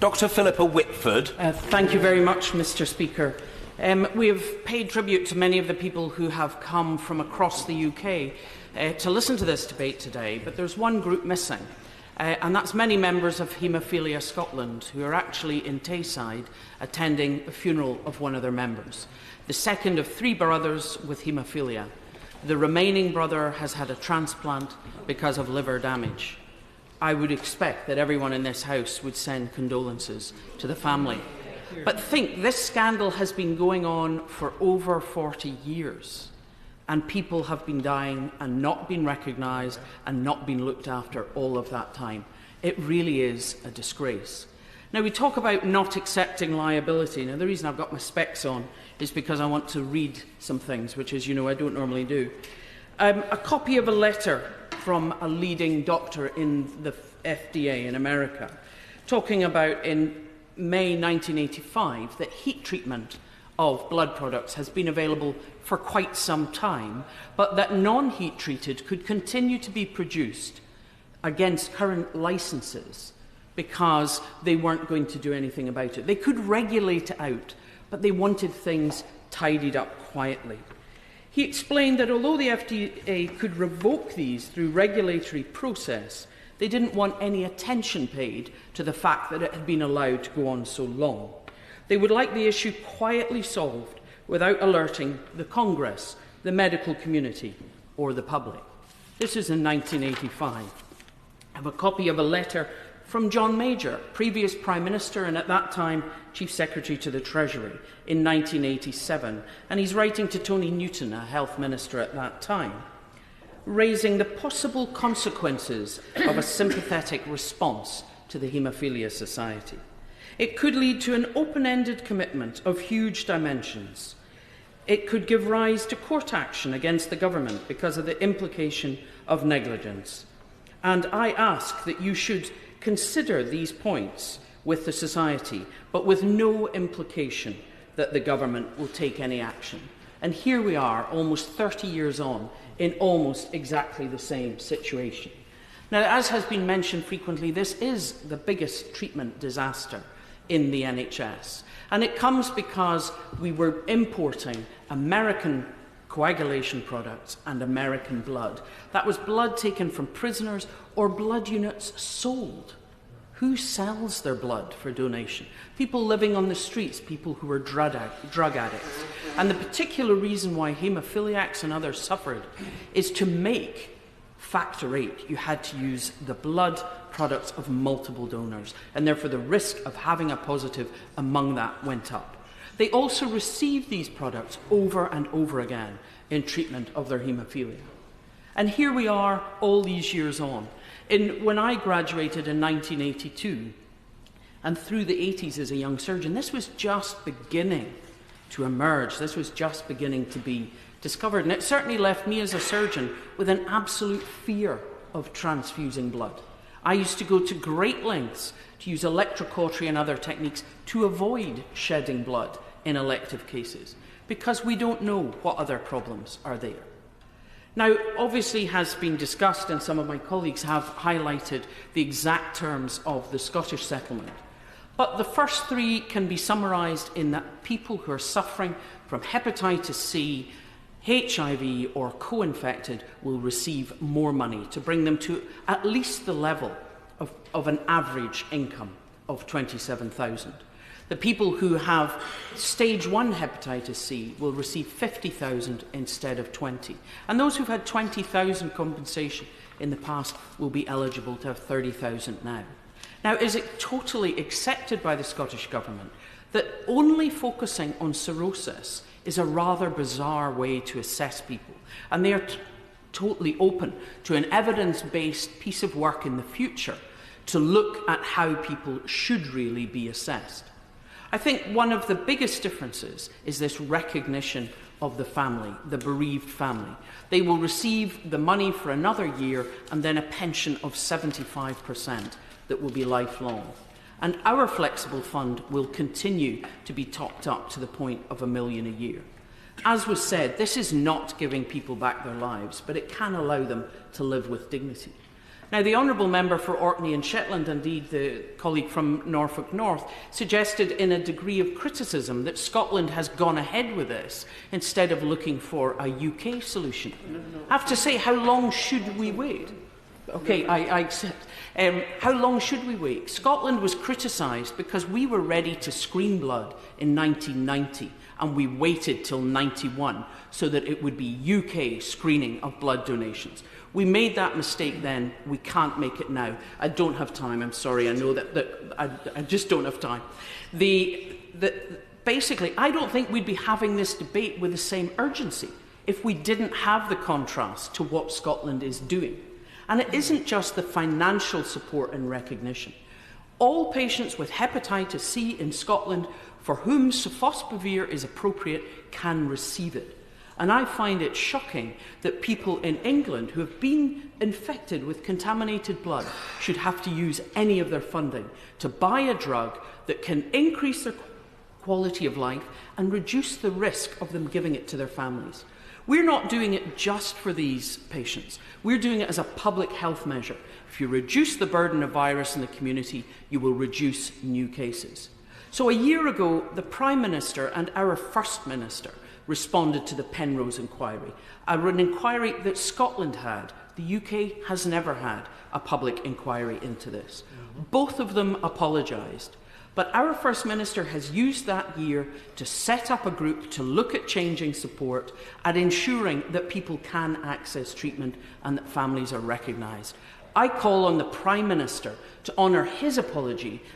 Dr. Philippa Whitford. Thank you very much, Mr. Speaker. We have paid tribute to many of the people who have come from across the UK to listen to this debate today, but there's one group missing, and that's many members of Haemophilia Scotland who are actually in Tayside attending the funeral of one of their members, the second of 3 brothers with haemophilia. The remaining brother has had a transplant because of liver damage. I would expect that everyone in this House would send condolences to the family. But think, this scandal has been going on for over 40 years, and people have been dying and not been recognised and not been looked after all of that time. It really is a disgrace. Now, we talk about not accepting liability. Now, the reason I've got my specs on is because I want to read some things, which, as you know, I don't normally do. A copy of a letter from a leading doctor in the FDA in America, talking about in May 1985 that heat treatment of blood products has been available for quite some time, but that non-heat treated could continue to be produced against current licences because they weren't going to do anything about it. They could regulate it out, but they wanted things tidied up quietly. He explained that although the FDA could revoke these through regulatory process, they didn't want any attention paid to the fact that it had been allowed to go on so long. They would like the issue quietly solved without alerting the Congress, the medical community, or the public. This is in 1985. I have a copy of a letter from John Major, previous Prime Minister and at that time Chief Secretary to the Treasury, in 1987, and he's writing to Tony Newton, a Health Minister at that time, raising the possible consequences of a sympathetic response to the Haemophilia Society. It could lead to an open-ended commitment of huge dimensions. It could give rise to court action against the government because of the implication of negligence. And I ask that you should consider these points with the Society, but with no implication that the government will take any action. And here we are, almost 30 years on, in almost exactly the same situation. Now, as has been mentioned frequently, this is the biggest treatment disaster in the NHS. And it comes because we were importing American coagulation products and American blood. That was blood taken from prisoners or blood units sold. Who sells their blood for donation? People living on the streets, people who are drug addicts. And the particular reason why haemophiliacs and others suffered is to make Factor VIII, you had to use the blood products of multiple donors, and therefore the risk of having a positive among that went up. They also received these products over and over again in treatment of their haemophilia. And here we are all these years on. When I graduated in 1982, and through the 80s as a young surgeon, this was just beginning to emerge. This was just beginning to be discovered. And it certainly left me as a surgeon with an absolute fear of transfusing blood. I used to go to great lengths to use electrocautery and other techniques to avoid shedding blood in elective cases, because we don't know what other problems are there. Now, obviously has been discussed, and some of my colleagues have highlighted the exact terms of the Scottish settlement. But the first 3 can be summarised in that people who are suffering from hepatitis C, HIV or co-infected will receive more money to bring them to at least the level of an average income of $27,000. The people who have stage 1 hepatitis C will receive $50,000 instead of $20,000. And those who've had $20,000 compensation in the past will be eligible to have $30,000 now. Now, is it totally accepted by the Scottish Government that only focusing on cirrhosis is a rather bizarre way to assess people? And they are totally open to an evidence-based piece of work in the future to look at how people should really be assessed. I think one of the biggest differences is this recognition of the family, the bereaved family. They will receive the money for another year and then a pension of 75% that will be lifelong. And our flexible fund will continue to be topped up to the point of $1 million a year. As was said, this is not giving people back their lives, but it can allow them to live with dignity. Now, the Honourable Member for Orkney and Shetland, indeed the colleague from Norfolk North, suggested in a degree of criticism that Scotland has gone ahead with this instead of looking for a UK solution. I have to say, how long should we wait? Okay, I accept. How long should we wait? Scotland was criticised because we were ready to screen blood in 1990 and we waited till 91 so that it would be UK screening of blood donations. We made that mistake then. We can't make it now. I don't have time. I'm sorry. I know that I just don't have time. Basically, I don't think we'd be having this debate with the same urgency if we didn't have the contrast to what Scotland is doing. And it isn't just the financial support and recognition. All patients with hepatitis C in Scotland for whom sofosbuvir is appropriate can receive it. And I find it shocking that people in England who have been infected with contaminated blood should have to use any of their funding to buy a drug that can increase their quality of life and reduce the risk of them giving it to their families. We're not doing it just for these patients. We're doing it as a public health measure. If you reduce the burden of virus in the community, you will reduce new cases. So a year ago, the Prime Minister and our First Minister responded to the Penrose inquiry, an inquiry that Scotland had. The UK has never had a public inquiry into this. Both of them apologised. But our First Minister has used that year to set up a group to look at changing support and ensuring that people can access treatment and that families are recognised. I call on the Prime Minister to honour his apology